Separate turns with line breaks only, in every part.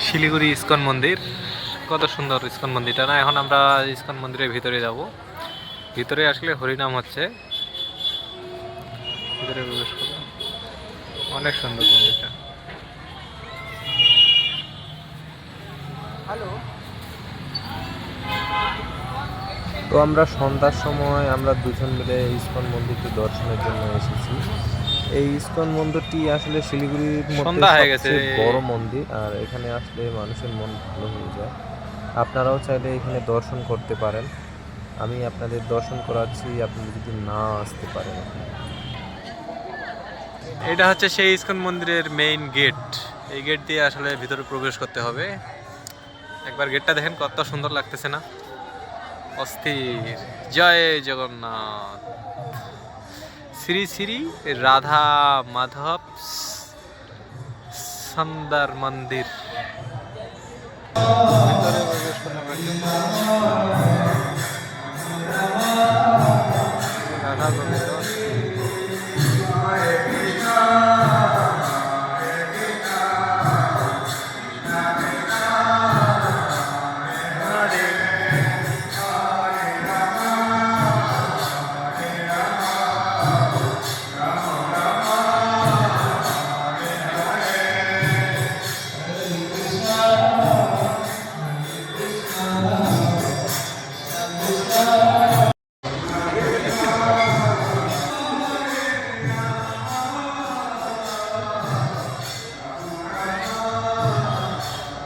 Siliguri ISKCON মন্দির, কত সুন্দর ইস্কন মন্দিরটা না। এখন আমরা ইস্কন মন্দিরের ভিতরে যাব। ভিতরে আসলে হরিনাম হচ্ছে, ভিতরে প্রবেশ করব। অনেক সুন্দর মন্দিরটা। তো আমরা সন্ধ্যার সময় আমরা দুজন মিলে ইস্কন মন্দিরটি দর্শনের জন্য এসেছি। এই ইস্কন মন্দিরটি আসলে শিলিগুড়ির মধ্যে সবচেয়ে বড় মন্দির, আর এখানে আসলে মানুষের মন ভালো হয়ে যায়। আপনারাও চাইলে এখানে দর্শন করতে পারেন। আমি আপনাদের দর্শন করাচ্ছি, আপনি যদি না আসতে পারেন। এটা হচ্ছে সেই ইস্কন মন্দিরের মেইন গেট। এই গেট দিয়ে আসলে ভিতরে প্রবেশ করতে হবে। একবার গেটটা দেখেন, কত সুন্দর লাগতেছে না, অস্থির। জয় জগন্নাথ। শ্রী শ্রী রাধা মাধব সুন্দর মন্দির। ভিতরে প্রবেশ করলাম, রাধা গোবিন্দ।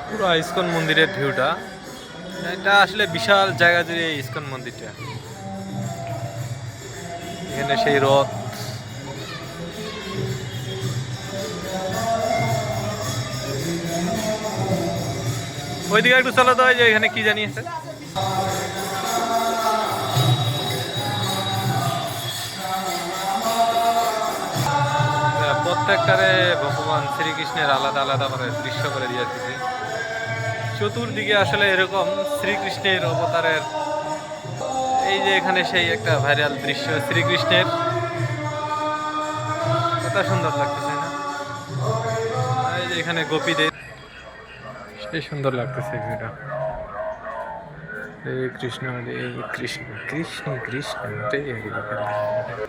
পুরো ইস্কন মন্দিরের ভিউটা, এটা আসলে বিশাল জায়গা জুড়ে ইস্কন মন্দিরটা। এখানে সেই রথ, ওইদিকে একটু চলো তো, যে এখানে কি জানি আছে। প্রত্যেকটারে ভগবান শ্রীকৃষ্ণের আলাদা আলাদা করে দৃশ্য করে দিয়েছে। চতুর্দিকে আসলে এরকম শ্রীকৃষ্ণের অবতারের। এই যে এখানে সেই একটা ভাইরাল দৃশ্য শ্রীকৃষ্ণের, কত সুন্দর লাগতেছে না। এই যে এখানে গোপীদের, সেই সুন্দর লাগতেছে ভিউটা। রে কৃষ্ণ রে কৃষ্ণ কৃষ্ণ কৃষ্ণ রে হরে।